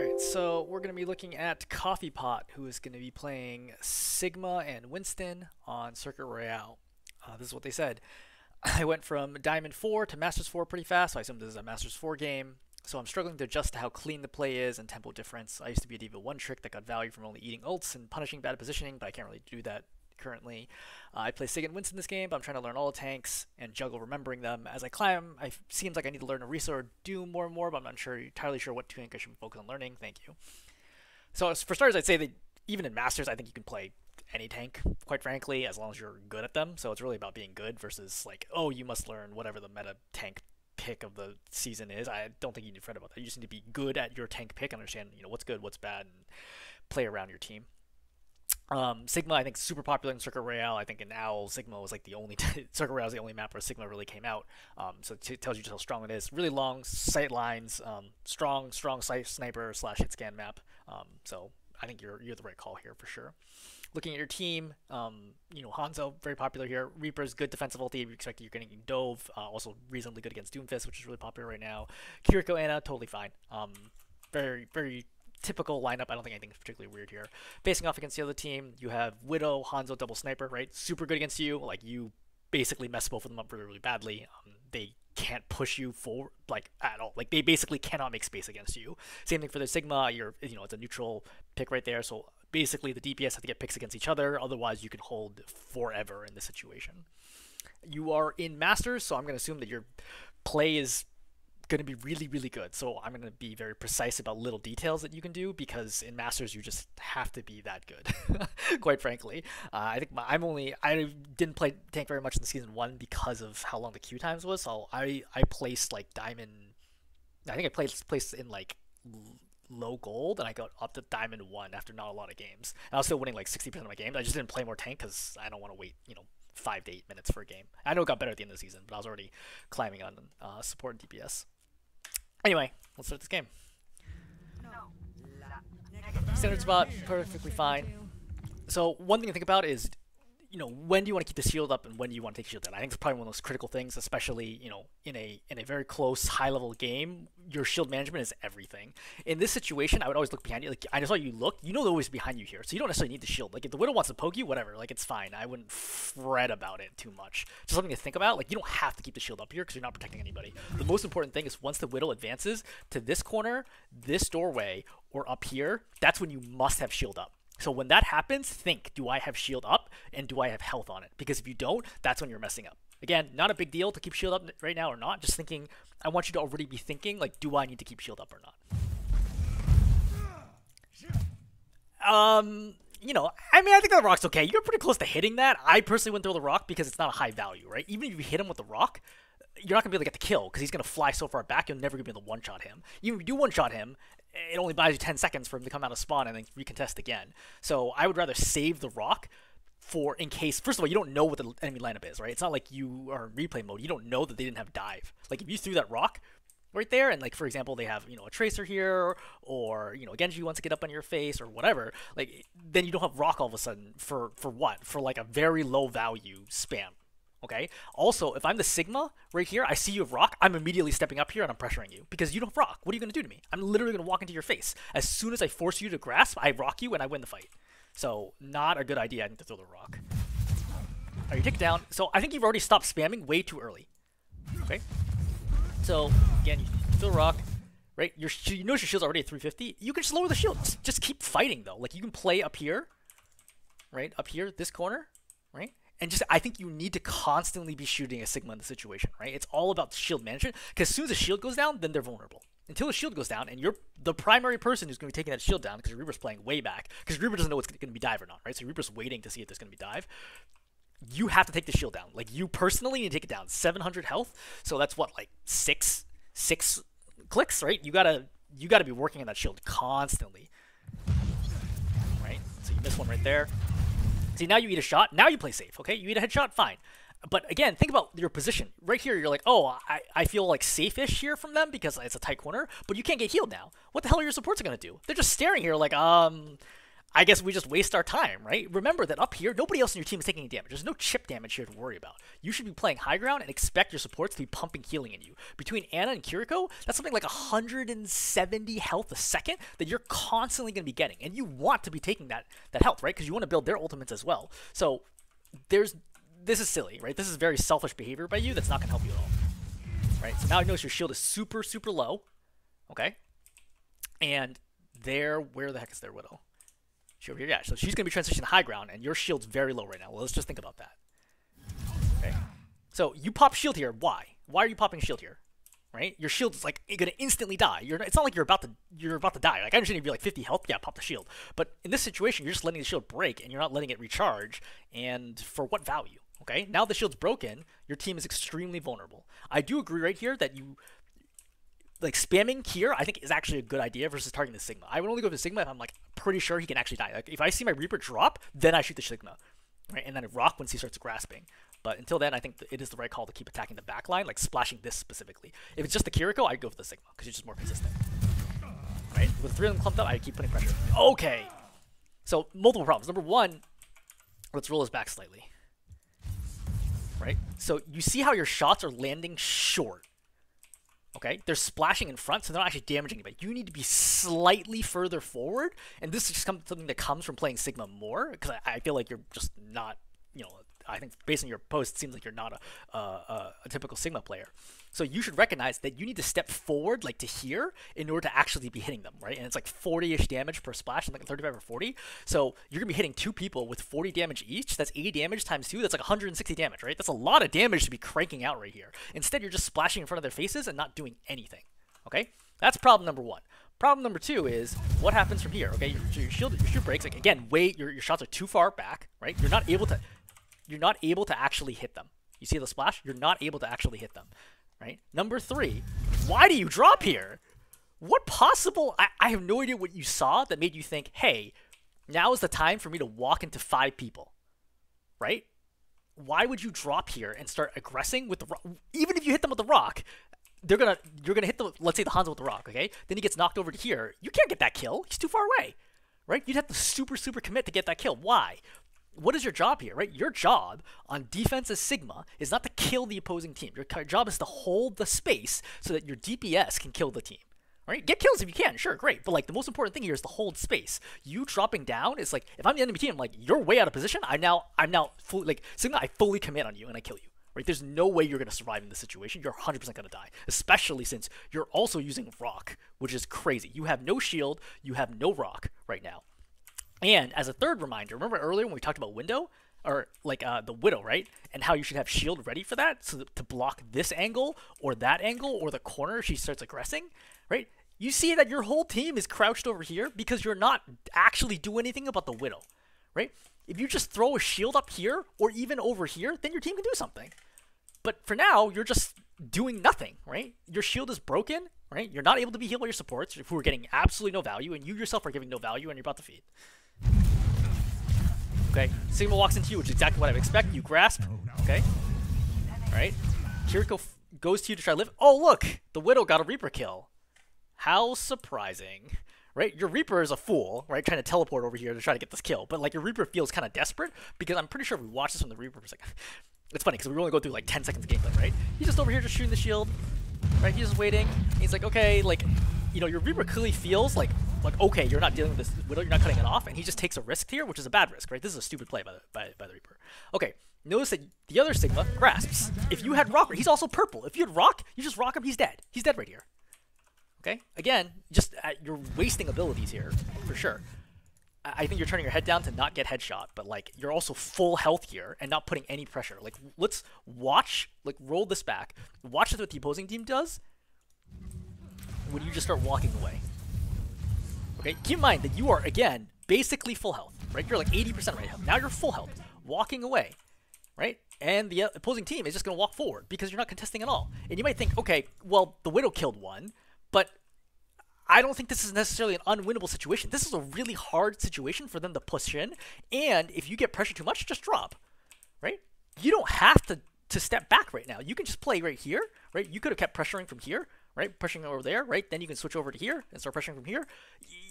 Alright, so we're going to be looking at Coffepot, who is going to be playing Sigma and Winston on Circuit Royale. This is what they said. I went from Diamond 4 to Masters 4 pretty fast, so I assume this is a Masters 4 game. So I'm struggling to adjust to how clean the play is and tempo difference. I used to be a Diva 1 trick that got value from only eating ults and punishing bad positioning, but I can't really do that currently. I play Sig and Winston this game, but I'm trying to learn all the tanks and juggle remembering them. As I climb, it seems like I need to learn Orisa or Doom more and more, but I'm not entirely sure what tank I should focus on learning. Thank you. So for starters, I'd say that even in Masters, I think you can play any tank, quite frankly, as long as you're good at them. So it's really about being good versus like, oh, you must learn whatever the meta tank pick of the season is. I don't think you need to fret about that. You just need to be good at your tank pick, understand what's good, what's bad, and play around your team. Sigma, I think, is super popular in Circuit Royale. I think in Owl, Sigma was like the only Circuit Royale was the only map where Sigma really came out. So it tells you just how strong it is. Really long sight lines, strong sight sniper / hit scan map. So I think you're the right call here for sure. Looking at your team, Hanzo, very popular here. Reaper's good defensive ulti. You expect you're getting Dove, also reasonably good against Doomfist, which is really popular right now. Kiriko Ana, totally fine. Very typical lineup. I don't think anything's particularly weird here. Facing off against the other team, you have Widow, Hanzo, double sniper, right? Super good against you. Like, you basically mess both of them up really, really badly. They can't push you forward, like, at all. Like, they basically cannot make space against you. Same thing for the Sigma. It's a neutral pick right there. So basically, the DPS have to get picks against each other. Otherwise, you can hold forever in this situation. You are in Masters, so I'm going to assume that your play is going to be really, really good. So I'm going to be very precise about little details that you can do, because in Masters you just have to be that good. Quite frankly, I think I didn't play tank very much in the season 1 because of how long the queue times was. So I placed like Diamond. I think I placed in like low gold, and I got up to Diamond 1 after not a lot of games. And I was still winning like 60% of my games. I just didn't play more tank because I don't want to wait 5 to 8 minutes for a game. I know it got better at the end of the season, but I was already climbing on support and DPS. Anyway, let's start this game. Standard spot, perfectly fine. So one thing to think about is, when do you want to keep the shield up and when do you want to take shield down? I think it's probably one of those critical things, especially, in a very close, high-level game. Your shield management is everything. In this situation, I would always look behind you. Like, I just saw you look. They're always behind you here, so you don't necessarily need the shield. Like, if the Widow wants to poke you, whatever. Like, it's fine. I wouldn't fret about it too much. Just something to think about. Like, you don't have to keep the shield up here because you're not protecting anybody. The most important thing is once the Widow advances to this corner, this doorway, or up here, that's when you must have shield up. So when that happens, think, do I have shield up and do I have health on it? Because if you don't, that's when you're messing up. Again, not a big deal to keep shield up right now or not. Just thinking, I want you to already be thinking, like, do I need to keep shield up or not? I think the rock's okay. You're pretty close to hitting that. I personally wouldn't throw the rock because it's not a high value, right? Even if you hit him with the rock, you're not going to be able to get the kill because he's going to fly so far back, you're never going to be able to one-shot him. Even if you do one-shot him, it only buys you 10 seconds for him to come out of spawn and then recontest again. So I would rather save the rock for in case, first of all, you don't know what the enemy lineup is, right? It's not like you are in replay mode. You don't know that they didn't have dive. Like, if you threw that rock right there and, like, for example, they have, a tracer here or, Genji wants to get up on your face or whatever, like, then you don't have rock all of a sudden for what? For, like, a very low value spam. Okay. Also, if I'm the Sigma right here, I see you have rock, I'm immediately stepping up here and I'm pressuring you because you don't have rock. What are you going to do to me? I'm literally going to walk into your face. As soon as I force you to grasp, I rock you and I win the fight. So, not a good idea, I think, to throw the rock. Alright, you take it down. So, I think you've already stopped spamming way too early. Okay. So, again, you throw the rock, right? Your shield's already at 350. You can just lower the shield. Just keep fighting, though. Like, you can play up here, right? Up here, this corner, right? And I think you need to constantly be shooting a Sigma in the situation, right? It's all about shield management, because as soon as the shield goes down, then they're vulnerable. Until the shield goes down, and you're the primary person who's going to be taking that shield down, because Reaper's playing way back, because Reaper doesn't know it's going to be dive or not, right? So Reaper's waiting to see if there's going to be dive. You have to take the shield down. Like, you personally need to take it down. 700 health, so that's what, like, six clicks, right? You gotta be working on that shield constantly, right? So you miss one right there. See, now you eat a shot. Now you play safe, okay? You eat a headshot, fine. But again, think about your position. Right here, you're like, oh, I feel like safe-ish here from them because it's a tight corner, but you can't get healed now. What the hell are your supports going to do? They're just staring here like, I guess we just waste our time, right? Remember that up here, nobody else in your team is taking any damage. There's no chip damage here to worry about. You should be playing high ground and expect your supports to be pumping healing in you. Between Ana and Kiriko, that's something like 170 health a second that you're constantly going to be getting. And you want to be taking that health, right? Because you want to build their ultimates as well. So this is silly, right? This is very selfish behavior by you that's not going to help you at all. Right? So now you notice your shield is super, super low. Okay? And where the heck is their Widow? She over here, yeah. So she's going to be transitioning to high ground, and your shield's very low right now. Well, let's just think about that. Okay. So you pop shield here. Why? Why are you popping shield here? Right? Your shield's like going to instantly die. It's not like you're about to die. Like I understand if you're like 50 health, yeah, pop the shield. But in this situation, you're just letting the shield break, and you're not letting it recharge. And for what value? Okay. Now the shield's broken. Your team is extremely vulnerable. I do agree right here that you. Like spamming here, I think is actually a good idea versus targeting the Sigma. I would only go for the Sigma if I'm like pretty sure he can actually die. Like if I see my Reaper drop, then I shoot the Sigma, right? And then rock once he starts grasping. But until then, I think it is the right call to keep attacking the back line, like splashing this specifically. If it's just the Kiriko, I'd go for the Sigma because you're just more consistent, right? With 3 of them clumped up, I keep putting pressure. Okay, so multiple problems. Number one, let's roll this back slightly, right? So you see how your shots are landing short. Okay, they're splashing in front, so they're not actually damaging anybody. You need to be slightly further forward, and this is just something that comes from playing Sigma more, because I feel like you're just not, you know, I think based on your post, it seems like you're not a typical Sigma player. So you should recognize that you need to step forward, like to here, in order to actually be hitting them, right? And it's like 40-ish damage per splash, something like 35 or 40. So you're going to be hitting 2 people with 40 damage each. That's 80 damage times 2. That's like 160 damage, right? That's a lot of damage to be cranking out right here. Instead, you're just splashing in front of their faces and not doing anything, okay? That's problem number 1. Problem number 2 is what happens from here, okay? Your shield breaks. Like, again, your shots are too far back, right? You're not able to actually hit them. You see the splash? You're not able to actually hit them. Right? Number 3, why do you drop here? What possible... I have no idea what you saw that made you think, hey, now is the time for me to walk into 5 people. Right? Why would you drop here and start aggressing with the rock? Even if you hit them with the rock, you're gonna hit the, let's say the Hanzo with the rock, okay? Then he gets knocked over to here. You can't get that kill. He's too far away. Right? You'd have to super commit to get that kill. Why? What is your job here, right? Your job on defense as Sigma is not to kill the opposing team. Your job is to hold the space so that your DPS can kill the team, right? Get kills if you can, sure, great. But like the most important thing here is to hold space. You dropping down is like, if I'm the enemy team, I'm like, you're way out of position. I'm now fully, like, Sigma, I fully commit on you and I kill you, right? There's no way you're going to survive in this situation. You're 100% going to die, especially since you're also using rock, which is crazy. You have no shield. You have no rock right now. And as a third reminder, remember earlier when we talked about window, or like the Widow, right? And how you should have shield ready for that, so to block this angle or that angle or the corner if she starts aggressing, right? You see that your whole team is crouched over here because you're not actually doing anything about the Widow, right? If you just throw a shield up here or even over here, then your team can do something. But for now, you're just doing nothing, right? Your shield is broken, right? You're not able to be healed by your supports who are getting absolutely no value, and you yourself are giving no value, and you're about to feed. Okay, Sigma walks into you, which is exactly what I would expect. You grasp, okay? Alright. Kiriko goes to you to try to live. Oh, look! The Widow got a Reaper kill. How surprising. Right? Your Reaper is a fool, right? Trying to teleport over here to try to get this kill. But, like, your Reaper feels kind of desperate, because I'm pretty sure if we watch this from the Reaper perspective... It's funny, because we only go through, like, 10 seconds of gameplay, right? He's just over here just shooting the shield, right? He's just waiting. He's like, okay, like, you know, your Reaper clearly feels like, okay, you're not dealing with this Widow, you're not cutting it off, and he just takes a risk here, which is a bad risk, right? This is a stupid play by the Reaper. Okay, notice that the other Sigma grasps. If you had Rock, he's also purple. If you had Rock, you just rock him, he's dead. He's dead right here. Okay? Again, just you're wasting abilities here, for sure. I think you're turning your head down to not get headshot, but, like, you're also full health here and not putting any pressure. Like, let's watch, like, roll this back. Watch what the opposing team does when you just start walking away. Okay, keep in mind that you are, again, basically full health, right? You're like 80% right health. Now you're full health, walking away, right? And the opposing team is just going to walk forward because you're not contesting at all. And you might think, okay, well, the Widow killed one, but I don't think this is necessarily an unwinnable situation. This is a really hard situation for them to push in, and if you get pressure too much, just drop, right? You don't have to step back right now. You can just play right here, right? You could have kept pressuring from here, right? Pressuring over there, right? Then you can switch over to here and start pressuring from here.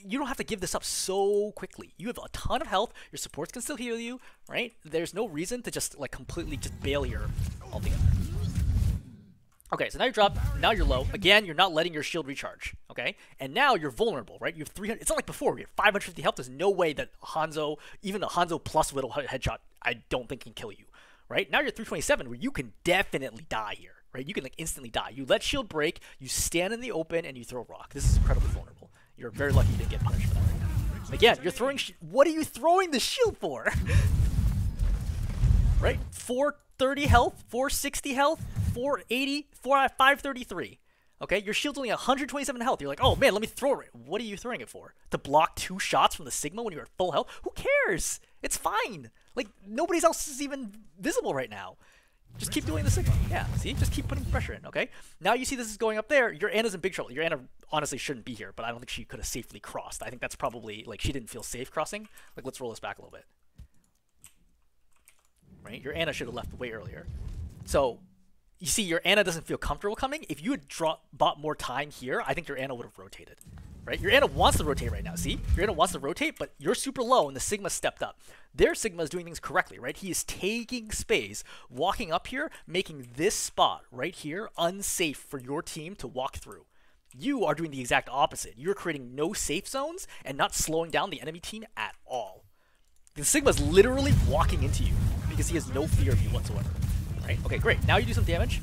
You don't have to give this up so quickly. You have a ton of health. Your supports can still heal you, right? There's no reason to just like completely just bail here altogether. Okay, so now you drop, now you're low. Again, you're not letting your shield recharge, okay? And now you're vulnerable, right? You have 300, it's not like before, you have 550 health. There's no way that Hanzo, even a Hanzo plus Whittle headshot, I don't think can kill you, right? Now you're 327, where you can definitely die here, right? You can like instantly die. You let shield break, you stand in the open, and you throw rock. This is incredibly vulnerable. You're very lucky you didn't get punished for that right now. And again, you're throwing, what are you throwing the shield for? Right? 430 health, 460 health, 480, 533. Okay, your shield's only 127 health. You're like, oh man, let me throw it. What are you throwing it for? To block 2 shots from the Sigma when you're at full health? Who cares? It's fine. Like, nobody else is even visible right now. Just keep doing the Sigma. Yeah, see? Just keep putting pressure in, okay? Now you see this is going up there. Your Anna's in big trouble. Your Anna honestly shouldn't be here, but I don't think she could have safely crossed. I think that's probably, like, she didn't feel safe crossing. Like, let's roll this back a little bit. Right? Your Anna should have left way earlier. So, you see, your Anna doesn't feel comfortable coming. If you had bought more time here, I think your Anna would have rotated. Right? Your Anna wants to rotate right now. See? Your Anna wants to rotate, but you're super low, and the Sigma stepped up. Their Sigma is doing things correctly, right? He is taking space, walking up here, making this spot right here unsafe for your team to walk through. You are doing the exact opposite. You're creating no safe zones and not slowing down the enemy team at all. The Sigma's literally walking into you because he has no fear of you whatsoever. Right? Okay, great. Now you do some damage.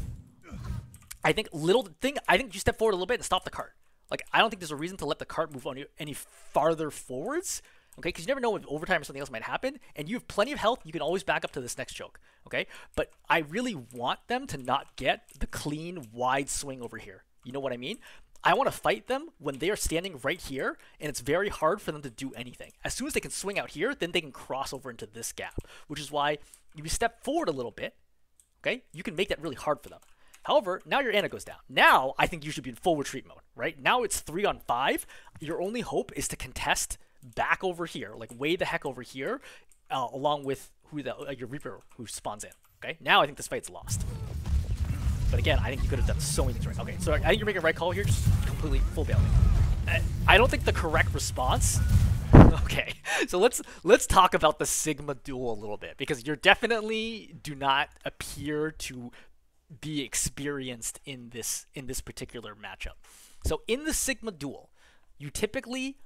I think you step forward a little bit and stop the cart. Like, I don't think there's a reason to let the cart move on you any farther forwards. Okay, because you never know when overtime or something else might happen, and you have plenty of health. You can always back up to this next choke. Okay, but I really want them to not get the clean, wide swing over here. You know what I mean? I want to fight them when they are standing right here, and it's very hard for them to do anything. As soon as they can swing out here, then they can cross over into this gap, which is why if you step forward a little bit, okay, you can make that really hard for them. However, now your Anna goes down. Now, I think you should be in full retreat mode, right? Now it's 3-on-5. Your only hope is to contest back over here, like way the heck over here, along with your Reaper who spawns in, okay? Now I think this fight's lost. But again, I think you could have done so many things right. Okay, so I think you're making a right call here, just completely full bailing. I don't think the correct response... Okay, so let's talk about the Sigma duel a little bit, because you definitely do not appear to be experienced in this particular matchup. So in the Sigma duel, you typically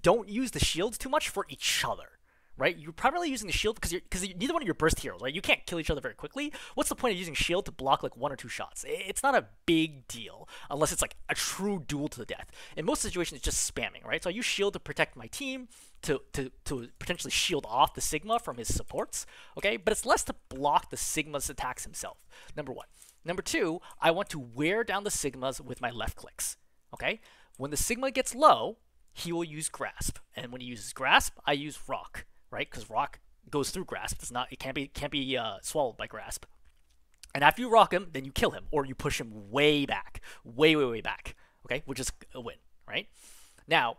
don't use the shields too much for each other, right? You're primarily using the shield because neither one of your burst heroes, right? You can't kill each other very quickly. What's the point of using shield to block like 1 or 2 shots? It's not a big deal unless it's like a true duel to the death. In most situations, it's just spamming, right? So I use shield to protect my team, to potentially shield off the Sigma from his supports, okay? But it's less to block the Sigma's attacks himself, number 1. Number 2, I want to wear down the Sigmas with my left clicks, okay? When the Sigma gets low, he will use Grasp. And when he uses Grasp, I use Rock, right? Because Rock goes through Grasp. It can't be swallowed by Grasp. And after you rock him, then you kill him, or you push him way back, way back, okay? Which is a win, right? Now,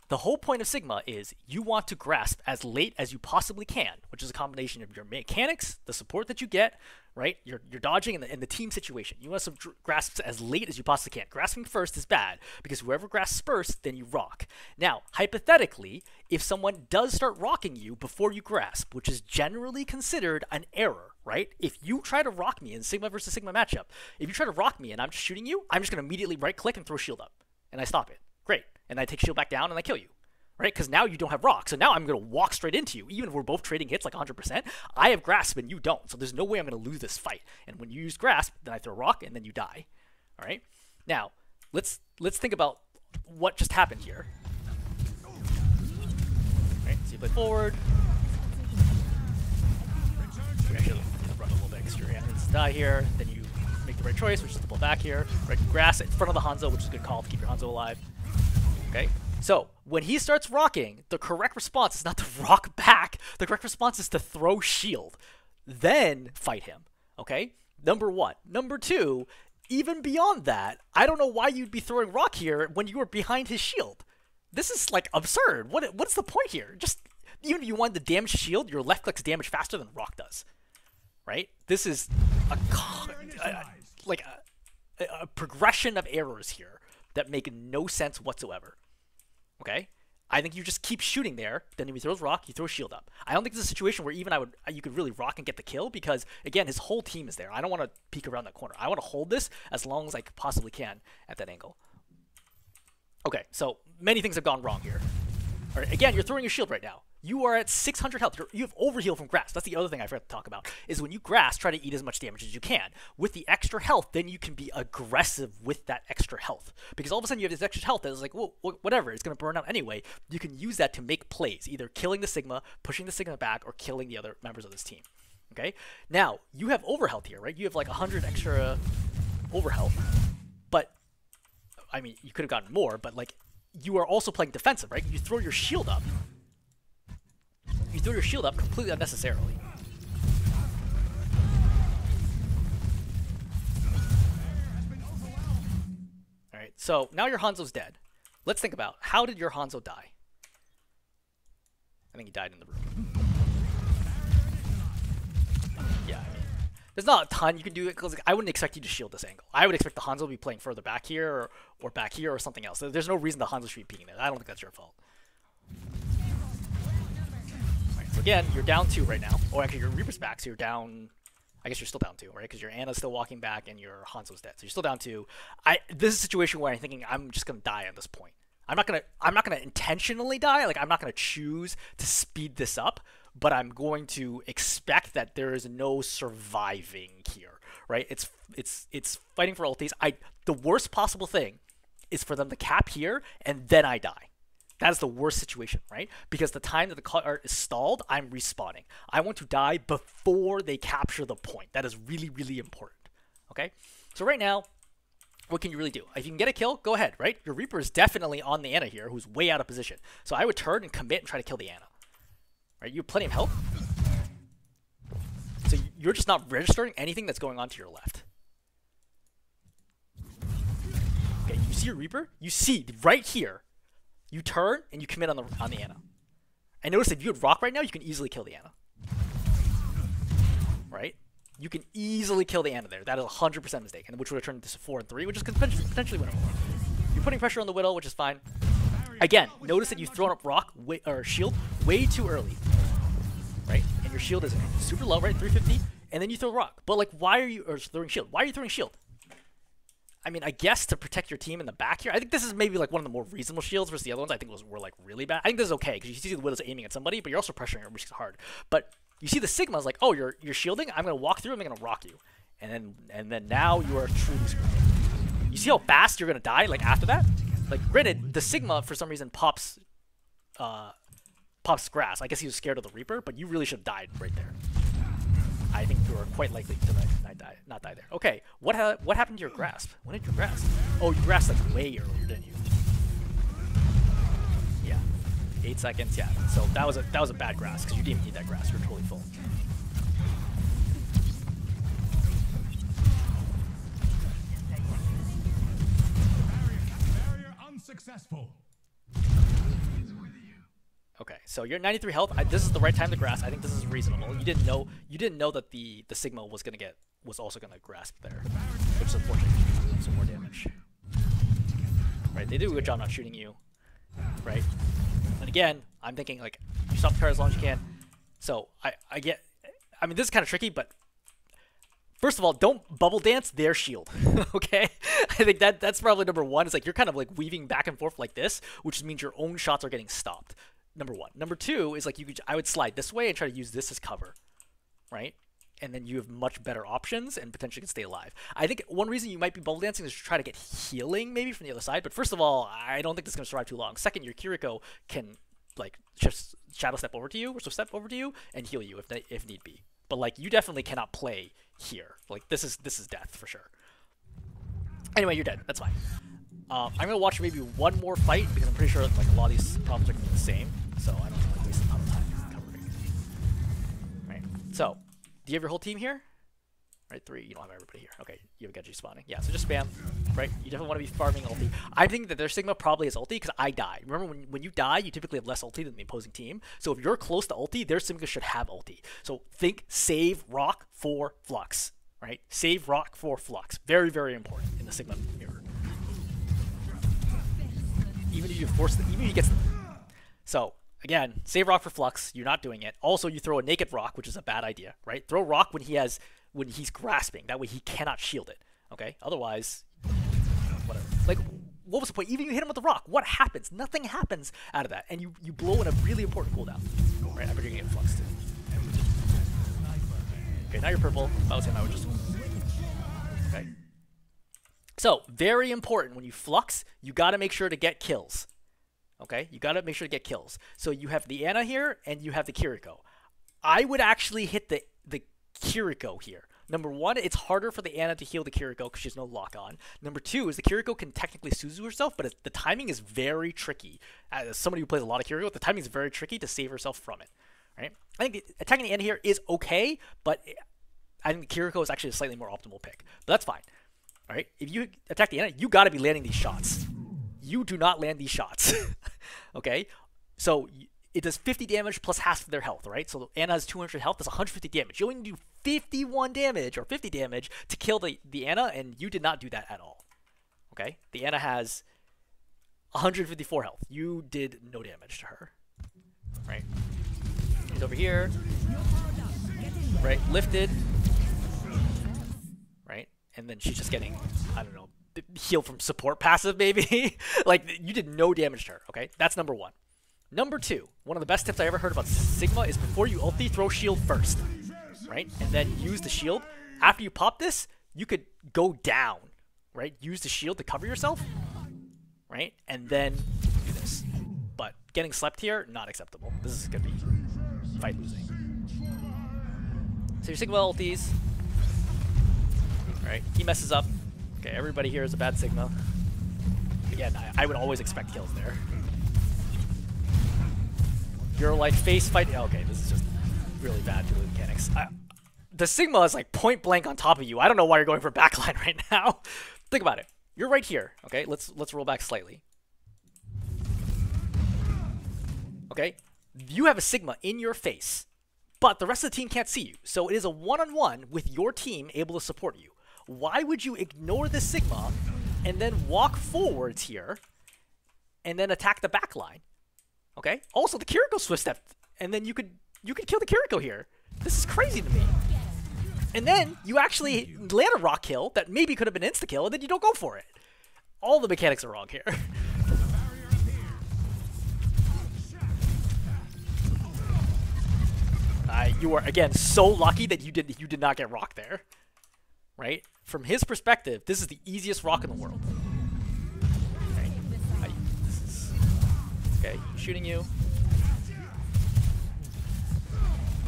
the whole point of Sigma is you want to grasp as late as you possibly can, which is a combination of your mechanics, the support that you get, right? You're dodging in the team situation. You want some grasps as late as you possibly can. Grasping first is bad because whoever grasps first, then you rock. Now, hypothetically, if someone does start rocking you before you grasp, which is generally considered an error, right? If you try to rock me in Sigma versus Sigma matchup, if you try to rock me and I'm just shooting you, I'm just going to immediately right click and throw shield up, and I stop it. Great. And I take shield back down and I kill you, right? Because now you don't have rock. So now I'm going to walk straight into you. Even if we're both trading hits like 100%, I have grasp and you don't. So there's no way I'm going to lose this fight. And when you use grasp, then I throw rock and then you die. All right? Now, let's think about what just happened here. All right, so you play forward. We actually run a little bit because your enemies die here. Then you make the right choice, which is to pull back here. Right, grass in front of the Hanzo, which is a good call to keep your Hanzo alive. Okay, so when he starts rocking, the correct response is not to rock back. The correct response is to throw shield, then fight him. Okay, number 1. Number 2, even beyond that, I don't know why you'd be throwing rock here when you were behind his shield. This is like absurd. What's the point here? Just even if you want the damage shield, your left click's damage faster than rock does. Right? This is a progression of errors here that make no sense whatsoever. Okay? I think you just keep shooting there, then if he throws rock, you throw shield up. I don't think this is a situation where even you could really rock and get the kill because, again, his whole team is there. I don't want to peek around that corner. I want to hold this as long as I possibly can at that angle. Okay, so many things have gone wrong here. All right, again, you're throwing your shield right now. You are at 600 health. You have overheal from grass. That's the other thing I forgot to talk about, is when you grass, try to eat as much damage as you can. With the extra health, then you can be aggressive with that extra health. Because all of a sudden you have this extra health that is like, well, whatever, it's going to burn out anyway. You can use that to make plays, either killing the Sigma, pushing the Sigma back, or killing the other members of this team. Okay? Now, you have overhealth here, right? You have like 100 extra overhealth. But, I mean, you could have gotten more, but like, you are also playing defensive, right? You throw your shield up. You throw your shield up completely unnecessarily. Alright, so now your Hanzo's dead. Let's think about, how did your Hanzo die? I think he died in the room. Yeah, I mean, there's not a ton you can do, because I wouldn't expect you to shield this angle. I would expect the Hanzo to be playing further back here, or back here, or something else. There's no reason the Hanzo should be peeking there. I don't think that's your fault. So again, you're down 2 right now. Oh, actually, your Reaper's back, so you're down... I guess you're still down 2, right? Because your Ana's still walking back and your Hanzo's dead. So you're still down 2. This is a situation where I'm thinking I'm just going to die at this point. I'm not gonna intentionally die. Like, I'm not going to choose to speed this up, but I'm going to expect that there is no surviving here, right? It's fighting for ultis. The worst possible thing is for them to cap here, and then I die. That is the worst situation, right? Because the time that the cart is stalled, I'm respawning. I want to die before they capture the point. That is really, really important, okay? So right now, what can you really do? If you can get a kill, go ahead, right? Your Reaper is definitely on the Ana here, who's way out of position. So I would turn and commit and try to kill the Ana, right? You have plenty of health. So you're just not registering anything that's going on to your left. Okay, you see your Reaper? You see right here, you turn and you commit on the Ana. And notice if you had rock right now, you can easily kill the Ana. Right? You can easily kill the Ana there. That is 100% a mistake, and which would have turned into 4 and 3, which is potentially winnable. You're putting pressure on the Widow, which is fine. Again, notice that you've thrown up rock or shield way too early. Right? And your shield is super low, right? 350, and then you throw rock. But like, why are you throwing shield? Why are you throwing shield? I mean, I guess to protect your team in the back here. I think this is maybe like one of the more reasonable shields versus the other ones I think were like really bad. I think this is okay because you see the Widow's aiming at somebody, but you're also pressuring her, which is hard. But you see the Sigma's like, oh, you're shielding. I'm gonna walk through. I'm gonna rock you, and then now you are truly screwed. You see how fast you're gonna die like after that? Like, granted, the Sigma for some reason pops grass. I guess he was scared of the Reaper, but you really should have died right there. I think you are quite likely to not die there. Okay, what happened to your grasp? When did you grasp? Oh, you grasped like way earlier, didn't you? Yeah, 8 seconds. Yeah, so that was a bad grasp because you didn't even need that grasp. You're totally full. Barrier unsuccessful. Okay, so you're at 93 health. This is the right time to grasp. I think this is reasonable. You didn't know that the Sigma was also gonna grasp there, which is unfortunate. Some more damage. Right, they do a good job not shooting you. Right, and again, I'm thinking like you stop the card as long as you can. So I mean, this is kind of tricky, but first of all, don't bubble dance their shield. Okay, I think that's probably number one. It's like you're kind of like weaving back and forth like this, which means your own shots are getting stopped. Number one. Number two is like I would slide this way and try to use this as cover, right? And then you have much better options and potentially can stay alive. I think one reason you might be bubble dancing is to try to get healing maybe from the other side. But first of all, I don't think this is going to survive too long. Second, your Kiriko can like just shadow step over to you or step over to you and heal you if need be. But like you definitely cannot play here. Like this is death for sure. Anyway, you're dead. That's fine. I'm gonna watch maybe one more fight because I'm pretty sure like a lot of these problems are gonna be the same, so I don't want to waste a ton of time covering. Right. So, do you have your whole team here? Right, 3. You don't have everybody here. Okay, you have a Genji spawning. Yeah, so just spam. Right. You definitely want to be farming ulti. I think that their Sigma probably has ulti because I die. Remember, when you die, you typically have less ulti than the opposing team. So if you're close to ulti, their Sigma should have ulti. So think save rock for flux. right? Save rock for flux. Very, very important in the Sigma mirror. Even if you force the, even if he gets. So again, save rock for flux. You're not doing it. Also, you throw a naked rock, which is a bad idea, right? Throw rock when he's grasping. That way he cannot shield it. Okay. Otherwise, whatever. Like, what was the point? Even if you hit him with the rock, what happens? Nothing happens out of that, and you blow in a really important cooldown. Right? I bet you're gonna get flux too. Okay, now you're purple. If I was him, I would just. Okay. So, very important, when you flux, you gotta make sure to get kills. Okay? You gotta make sure to get kills. So you have the Ana here, and you have the Kiriko. I would actually hit the Kiriko here. Number one, it's harder for the Ana to heal the Kiriko because she has no lock on. Number two is the Kiriko can technically Suzu herself, but the timing is very tricky. As somebody who plays a lot of Kiriko, the timing is very tricky to save herself from it. Right? I think attacking the Ana here is okay, but I think the Kiriko is actually a slightly more optimal pick. But that's fine. All right? If you attack the Ana, you got to be landing these shots. You do not land these shots. Okay? So it does 50 damage plus half of their health, right? So Ana has 200 health. That's 150 damage. You only need to do 51 damage or 50 damage to kill the Ana, and you did not do that at all. Okay? The Ana has 154 health. You did no damage to her. Right? He's over here. Right? Lifted. Right? And then she's just getting, I don't know, heal from support passive maybe. Like, you did no damage to her. Okay? That's number one. Number two, one of the best tips I ever heard about Sigma is before you ulti, throw shield first, right? And then use the shield. After you pop this, you could go down, right? Use the shield to cover yourself, right? And then do this. But getting slept here, not acceptable. This is going to be fight losing. So your Sigma ultis, right? He messes up. Okay, everybody here is a bad Sigma. Again, I would always expect kills there. You're like face fight. Okay, this is just really bad to the mechanics. The Sigma is like point blank on top of you. I don't know why you're going for backline right now. Think about it. You're right here. Okay, let's roll back slightly. Okay, you have a Sigma in your face, but the rest of the team can't see you. So it is a one-on-one with your team able to support you. Why would you ignore this Sigma and then walk forwards here and then attack the backline? Okay. Also, the Kiriko swift step, and then you could kill the Kiriko here. This is crazy to me. And then you actually land a rock kill that maybe could have been insta kill, and then you don't go for it. All the mechanics are wrong here. You are again so lucky that you did not get rock there. Right? From his perspective, this is the easiest rock in the world. Okay, shooting you.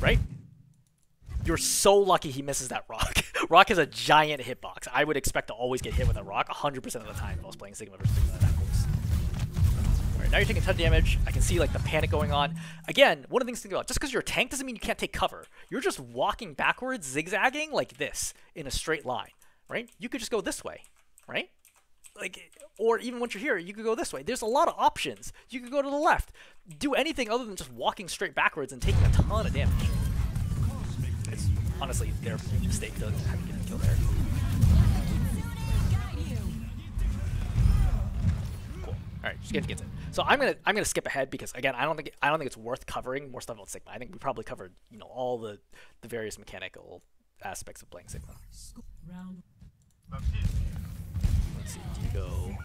Right? You're so lucky he misses that rock. Rock is a giant hitbox. I would expect to always get hit with a rock 100% of the time if I was playing Sigma versus Sigma that close. Alright, now you're taking a ton of damage. I can see like the panic going on. Again, one of the things to think about, just because you're a tank doesn't mean you can't take cover. You're just walking backwards, zigzagging like this in a straight line. Right? You could just go this way. Right? Like, or even once you're here, you could go this way. There's a lot of options. You could go to the left. Do anything other than just walking straight backwards and taking a ton of damage. It's honestly their mistake to have you get a kill there. Cool. All right, just gets it. So I'm gonna skip ahead because again, I don't think it's worth covering more stuff about Sigma. I think we probably covered all the various mechanical aspects of playing Sigma. Let's see, do you go...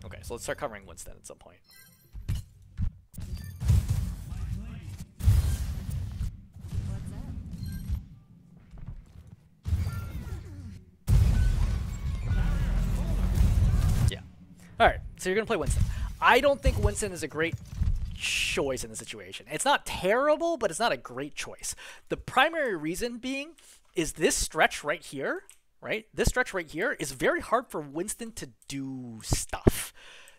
Okay, so let's start covering Winston at some point. Yeah. Alright, so you're going to play Winston. I don't think Winston is a great choice in the situation. It's not terrible, but it's not a great choice. The primary reason being is this stretch right here, right? This stretch right here is very hard for Winston to do stuff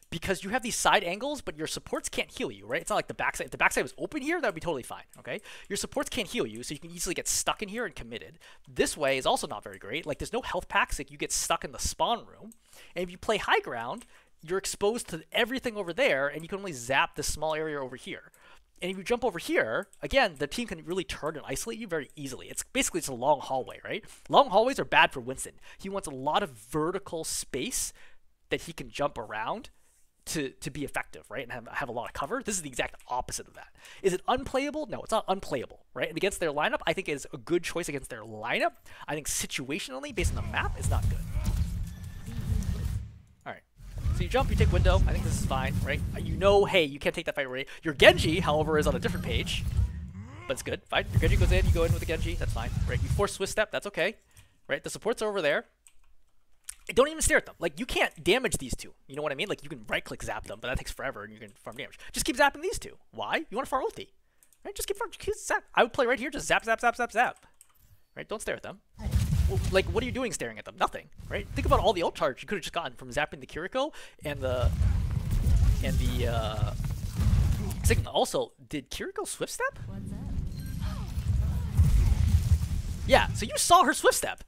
because you have these side angles, but your supports can't heal you, right? It's not like the backside. If the backside was open here, that would be totally fine, okay? Your supports can't heal you, so you can easily get stuck in here and committed. This way is also not very great. Like, there's no health packs, like you get stuck in the spawn room. And if you play high ground, you're exposed to everything over there, and you can only zap this small area over here. And if you jump over here, again, the team can really turn and isolate you very easily. It's basically just a long hallway, right? Long hallways are bad for Winston. He wants a lot of vertical space that he can jump around to be effective, right? And have a lot of cover. This is the exact opposite of that. Is it unplayable? No, it's not unplayable, right? And against their lineup, I think it is a good choice against their lineup. I think situationally, based on the map, it's not good. So you jump, you take window. I think this is fine, right? You know, hey, you can't take that fight right. Your Genji, however, is on a different page. But it's good, fine. Your Genji goes in, you go in with the Genji, that's fine. Right, you force Swift Step, that's okay. Right, the supports are over there. Don't even stare at them. Like, you can't damage these two. You know what I mean? Like, you can right-click zap them, but that takes forever and you can farm damage. Just keep zapping these two. Why? You want to farm ulti. Right, just keep zap. I would play right here, just zap, zap, zap, zap, zap. Right, don't stare at them. Like, what are you doing staring at them? Nothing, right? Think about all the ult charge you could have just gotten from zapping the Kiriko and the Sigma. Also, did Kiriko Swift Step? Yeah, so you saw her Swift Step.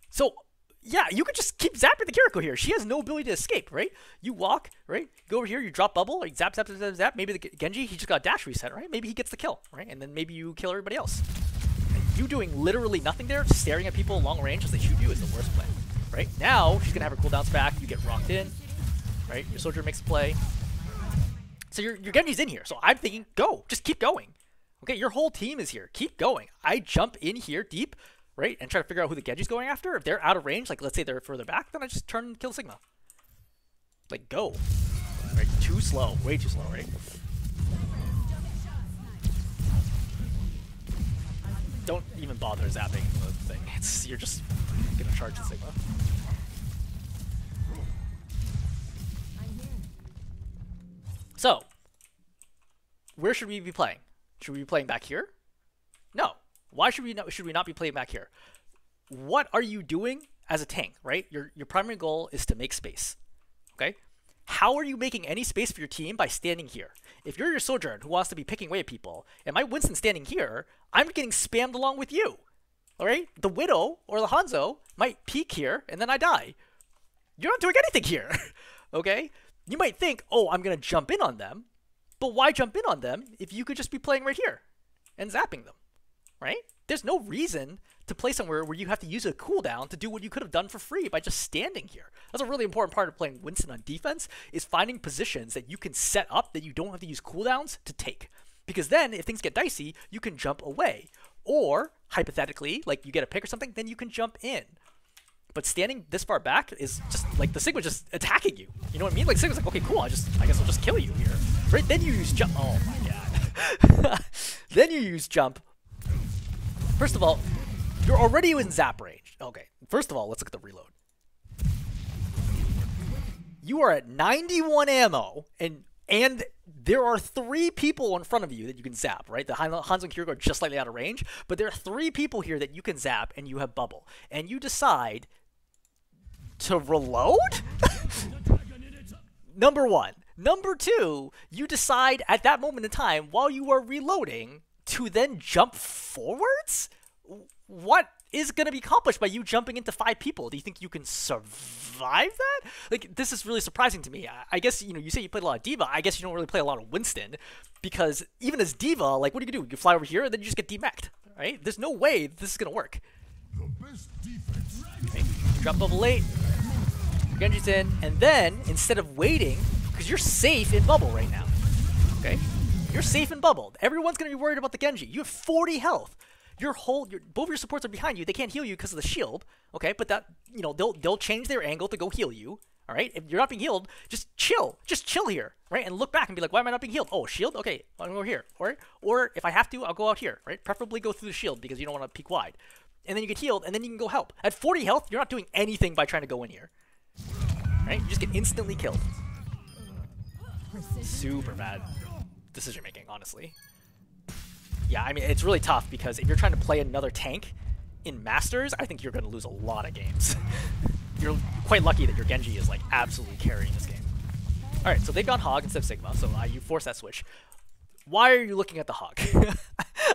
So, yeah, you could just keep zapping the Kiriko here. She has no ability to escape, right? You walk, right? Go over here, you drop bubble, or you zap, zap, zap, zap, zap. Maybe the Genji, he just got dash reset, right? Maybe he gets the kill, right? And then maybe you kill everybody else. You doing literally nothing there, staring at people long range as they shoot you is the worst play, right? Now, she's going to have her cooldowns back, you get rocked in, right? Your soldier makes a play. So your Genji's in here, so I'm thinking, go, just keep going. Okay, your whole team is here, keep going. I jump in here deep, right, and try to figure out who the Genji's going after. If they're out of range, like let's say they're further back, then I just turn and kill Sigma. Like, go. Right, too slow, way too slow, right? Don't even bother zapping the thing. You're just gonna charge the Sigma. So, where should we be playing? Should we be playing back here? No. Why should we not be playing back here? What are you doing as a tank, right? Your primary goal is to make space. Okay? How are you making any space for your team by standing here? If you're your Sojourn who wants to be picking away at people, and my Winston standing here, I'm getting spammed along with you. Alright? The Widow or the Hanzo might peek here, and then I die. You're not doing anything here. Okay? You might think, oh, I'm going to jump in on them, but why jump in on them if you could just be playing right here and zapping them? Right? There's no reason to play somewhere where you have to use a cooldown to do what you could have done for free by just standing here. That's a really important part of playing Winston on defense, is finding positions that you can set up that you don't have to use cooldowns to take. Because then, if things get dicey, you can jump away. Or, hypothetically, like you get a pick or something, then you can jump in. But standing this far back is just, like, the Sigma just attacking you. You know what I mean? Like, Sigma's like, okay, cool, I guess I'll just kill you here. Right? Then you use jump. Oh my god. Then you use jump. First of all, you're already in zap range. Okay, first of all, let's look at the reload. You are at 91 ammo, and there are 3 people in front of you that you can zap, right? The Hanzo and Kiriko are just slightly out of range, but there are 3 people here that you can zap, and you have bubble. And you decide to reload? Number 1. Number 2, you decide at that moment in time, while you are reloading, to then jump forwards? What is going to be accomplished by you jumping into 5 people? Do you think you can survive that? Like, this is really surprising to me. I guess, you know, you say you played a lot of D.Va. I guess you don't really play a lot of Winston, because even as D.Va, like, what do? You fly over here and then you just get demeched, right? There's no way this is going to work. Okay. Drop bubble late. Genji's in, and then, instead of waiting, because you're safe in bubble right now, okay? You're safe in bubble. Everyone's going to be worried about the Genji. You have 40 health. Both your supports are behind you. They can't heal you because of the shield, okay? But that, you know, they'll change their angle to go heal you, all right? If you're not being healed, just chill here, right? And look back and be like, why am I not being healed? Oh, shield? Okay, I'll go here, or if I have to, I'll go out here, right? Preferably go through the shield because you don't want to peek wide. And then you get healed, and then you can go help. At 40 health, you're not doing anything by trying to go in here, right? You just get instantly killed. Super bad decision making, honestly. Yeah, I mean, it's really tough because if you're trying to play another tank in Masters, I think you're going to lose a lot of games. You're quite lucky that your Genji is, like, absolutely carrying this game. Alright, so they've gone Hog instead of Sigma, so you force that switch. Why are you looking at the Hog?